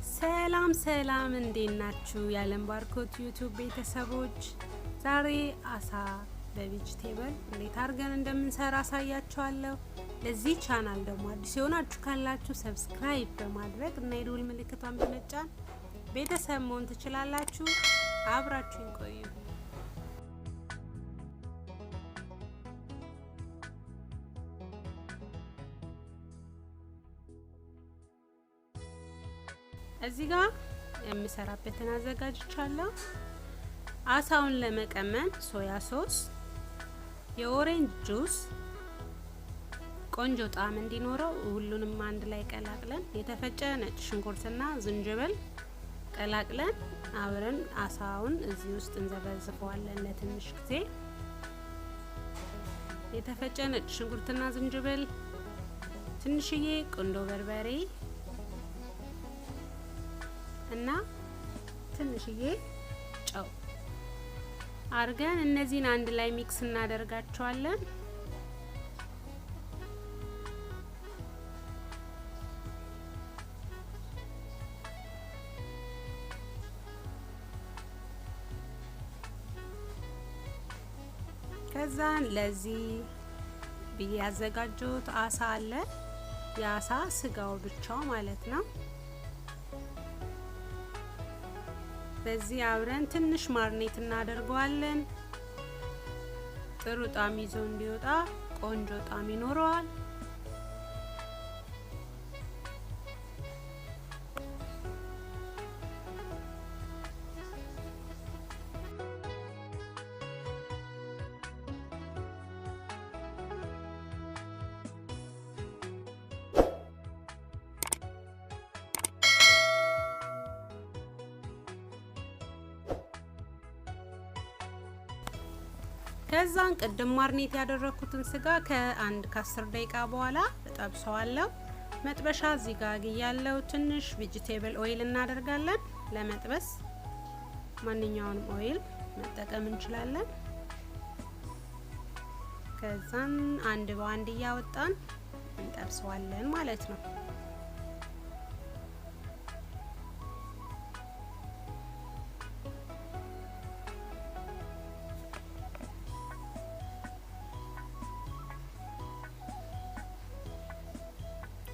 ሰላም እንዴት ናችሁ? የዓለም ባርኮት ዩቲዩብ ቤተሰቦች ዛሬ አሳ በቬጂቴብል እንዴት አድርገን እንደምንሰራ አሳያችኋለሁ። ለዚህ ቻናል ደግሞ አዲስ የሆናችሁ ካላችሁ ሰብስክራይብ በማድረግ እና የደወል ምልክቷን በመጫን ቤተሰብ መሆን ትችላላችሁ። አብራችሁን ቆዩ። እዚህ ጋር የምሰራበትን አዘጋጅቻለሁ። አሳውን ለመቀመም ሶያ ሶስ፣ የኦሬንጅ ጁስ ቆንጆ ጣዕም እንዲኖረው ሁሉንም አንድ ላይ ቀላቅለን የተፈጨ ነጭ ሽንኩርትና ዝንጅብል ቀላቅለን አብረን አሳውን እዚህ ውስጥ እንዘበዝፈዋለን ለትንሽ ጊዜ። የተፈጨ ነጭ ሽንኩርትና ዝንጅብል፣ ትንሽዬ ቁንዶ በርበሬ እና ትንሽዬ ጨው አርገን እነዚህን አንድ ላይ ሚክስ እናደርጋቸዋለን። ከዛን ለዚህ ብዬ ያዘጋጀሁት አሳ አለ። የአሳ ስጋው ብቻው ማለት ነው። በዚህ አብረን ትንሽ ማርኔት እናደርገዋለን። ጥሩ ጣዕም ይዞ እንዲወጣ ቆንጆ ጣዕም ይኖረዋል። ከዛን ቅድም ማርኔት ያደረኩትን ስጋ ከ10 ደቂቃ በኋላ እጠብሰዋለሁ። መጥበሻ እዚህ ጋር ያለው ትንሽ ቬጂቴብል ኦይል እናደርጋለን። ለመጥበስ ማንኛውንም ኦይል መጠቀም እንችላለን። ከዛን አንድ በአንድ እያወጣን እንጠብሰዋለን ማለት ነው።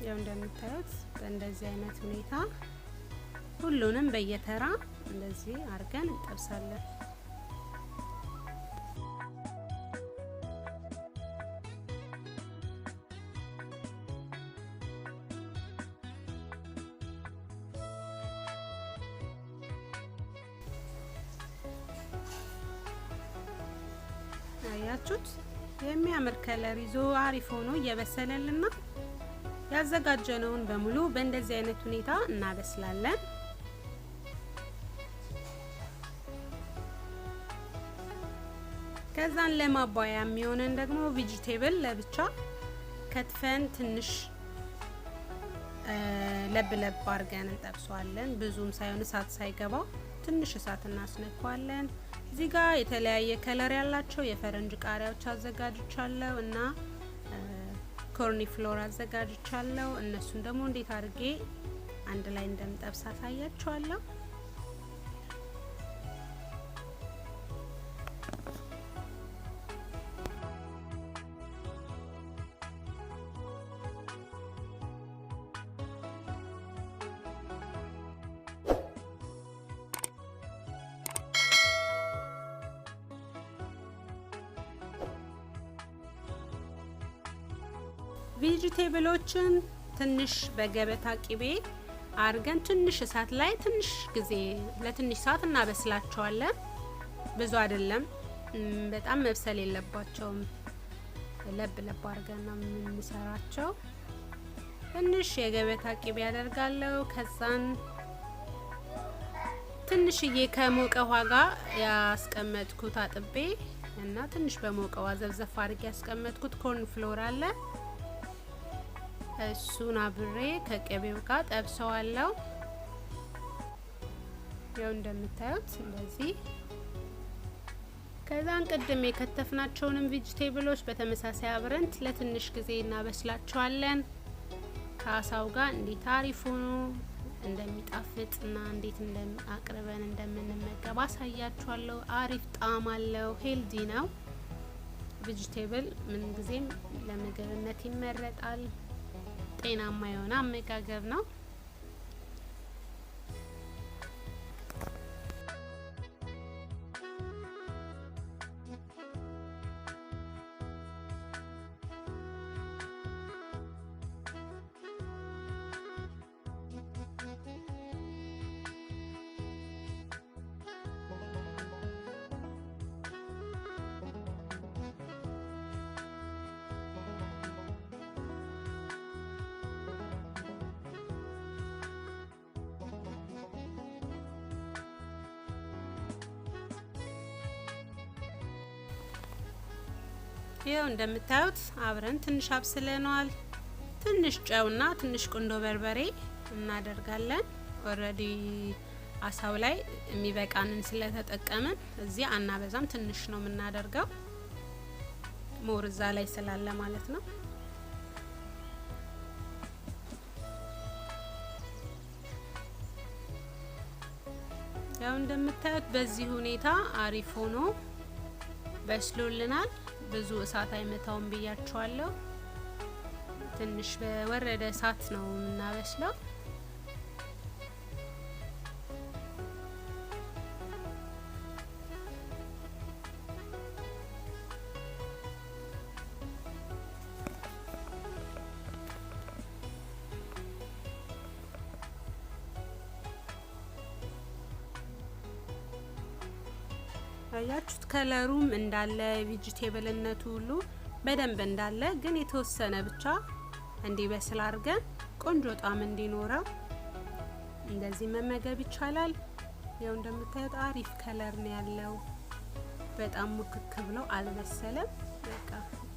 ያው እንደምታዩት በእንደዚህ አይነት ሁኔታ ሁሉንም በየተራ እንደዚህ አድርገን እንጠብሳለን። አያችሁት? የሚያምር ከለር ይዞ አሪፍ ሆኖ እየበሰለልና ያዘጋጀነውን በሙሉ በእንደዚህ አይነት ሁኔታ እናበስላለን። ከዛን ለማባያ የሚሆነን ደግሞ ቬጂቴብል ለብቻ ከትፈን ትንሽ ለብ አድርገን እንጠብሰዋለን። ብዙም ሳይሆን እሳት ሳይገባ ትንሽ እሳት እናስነካዋለን። እዚህ ጋር የተለያየ ከለር ያላቸው የፈረንጅ ቃሪያዎች አዘጋጅቻለሁ እና ኮርኒ ፍሎር አዘጋጅቻለሁ። እነሱን ደግሞ እንዴት አድርጌ አንድ ላይ እንደምጠብስ አሳያችኋለሁ። ቬጂቴብሎችን ትንሽ በገበታ ቂቤ አርገን ትንሽ እሳት ላይ ትንሽ ጊዜ ለትንሽ ሰዓት እናበስላቸዋለን። ብዙ አይደለም፣ በጣም መብሰል የለባቸውም። ለብ አርገን ነው የምንሰራቸው። ትንሽ የገበታ ቂቤ ያደርጋለሁ። ከዛን ትንሽዬ ከሞቀ ውሃ ጋር ያስቀመጥኩት አጥቤ እና ትንሽ በሞቀ ውሃ ዘብዘፍ አድርጌ ያስቀመጥኩት ኮርን ፍሎር አለ። እሱን አብሬ ከቅቤው ጋር ጠብሰዋለሁ። ያው እንደምታዩት እንደዚህ። ከዛን ቅድም የከተፍናቸውንም ቬጂቴብሎች በተመሳሳይ አብረን ለትንሽ ጊዜ እናበስላቸዋለን። ከአሳው ጋር እንዴት አሪፍ ሆኖ እንደሚጣፍጥ እንደሚጣፍጥና እንዴት አቅርበን እንደምንመገብ አሳያችኋለሁ። አሪፍ ጣዕም አለው፣ ሄልዲ ነው። ቬጂቴብል ምን ጊዜም ለምግብነት ይመረጣል። ጤናማ የሆነ አመጋገብ ነው። ይሄው እንደምታዩት አብረን ትንሽ አብስለናል። ትንሽ ጨውና ትንሽ ቁንዶ በርበሬ እናደርጋለን። ኦሬዲ አሳው ላይ የሚበቃንን ስለተጠቀምን እዚህ አናበዛም፣ ትንሽ ነው የምናደርገው። ሞርዛ ላይ ስላለ ማለት ነው። ያው እንደምታዩት በዚህ ሁኔታ አሪፍ ሆኖ በስሎልናል። ብዙ እሳት አይመታውም ብያችኋለሁ። ትንሽ በወረደ እሳት ነው የምናበስለው። ያያችሁት ከለሩም እንዳለ ቬጂቴብልነቱ ሁሉ በደንብ እንዳለ፣ ግን የተወሰነ ብቻ እንዲበስል አድርገን ቆንጆ ጣዕም እንዲኖረው እንደዚህ መመገብ ይቻላል። ያው እንደምታዩት አሪፍ ከለር ነው ያለው። በጣም ሙክክ ብሎ አልበሰለም። በቃ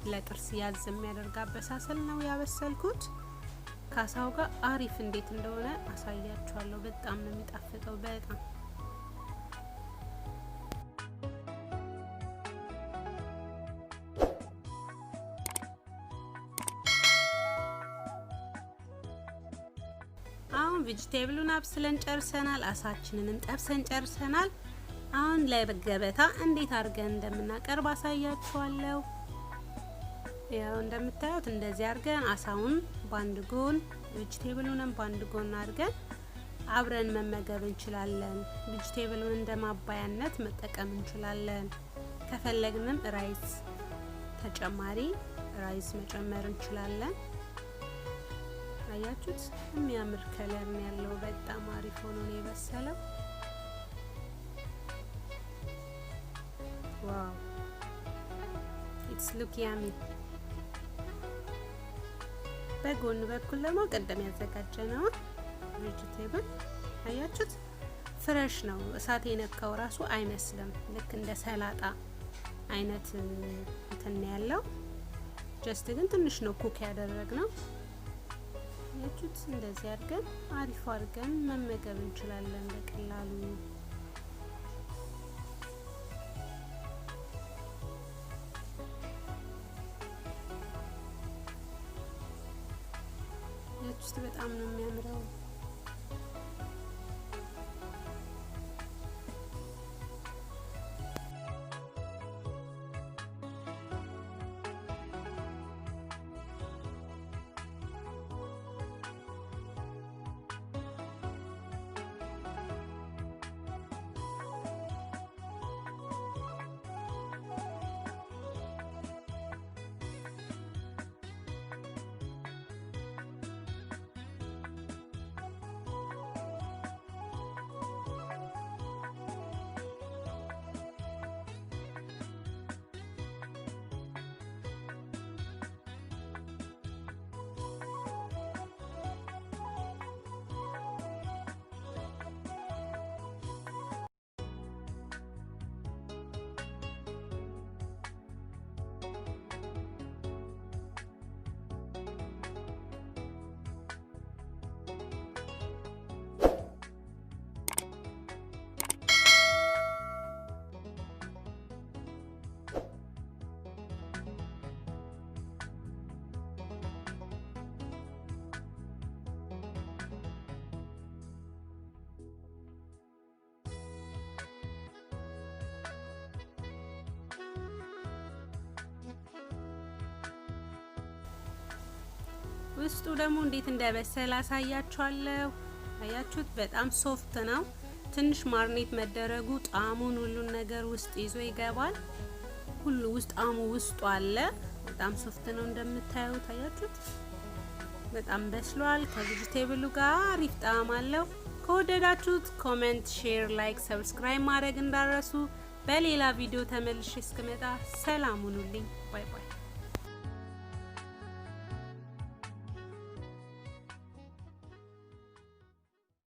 ለጥርስ ያዝ የሚያደርግ አበሳሰል ነው ያበሰልኩት። ካሳው ጋር አሪፍ እንዴት እንደሆነ አሳያችኋለሁ። በጣም ነው የሚጣፍጠው በጣም አሁን ቬጂቴብሉን አብስለን ጨርሰናል። አሳችንንም ጠብሰን ጨርሰናል። አሁን ለገበታ እንዴት አድርገን እንደምናቀርብ አሳያችኋለሁ። ያው እንደምታዩት እንደዚህ አድርገን አሳውን ባንድ ጎን ቬጂቴብሉንም ባንድ ጎን አድርገን አብረን መመገብ እንችላለን። ቬጂቴብሉን እንደማባያነት መጠቀም እንችላለን። ከፈለግንም ራይስ ተጨማሪ ራይስ መጨመር እንችላለን። አያችሁት የሚያምር ከለር ነው ያለው። በጣም አሪፍ ሆኖ ነው የበሰለው። ዋው ኢትስ ሉክ ያሚ። በጎን በኩል ደግሞ ቀደም ያዘጋጀነው ቬጂቴብል አያችሁት ፍሬሽ ነው። እሳት የነካው ራሱ አይመስልም። ልክ እንደ ሰላጣ አይነት እንትን ያለው ጀስት ግን ትንሽ ነው ኩክ ያደረግነው። ያችሁት እንደዚህ አድርገን አሪፍ አድርገን መመገብ እንችላለን በቀላሉ። ያችሁት በጣም ነው የሚያምረው። ውስጡ ደግሞ እንዴት እንደበሰለ አሳያችኋለሁ። አያችሁት? በጣም ሶፍት ነው። ትንሽ ማርኔት መደረጉ ጣዕሙን ሁሉን ነገር ውስጥ ይዞ ይገባል። ሁሉ ውስጥ ጣዕሙ ውስጡ አለ። በጣም ሶፍት ነው እንደምታዩት። አያችሁት? በጣም በስሏል። ከቬጂቴብሉ ጋር አሪፍ ጣዕም አለው። ከወደዳችሁት ኮሜንት፣ ሼር፣ ላይክ፣ ሰብስክራይብ ማድረግ እንዳረሱ። በሌላ ቪዲዮ ተመልሼ እስክመጣ ሰላም ሁኑልኝ። ባይ ባይ።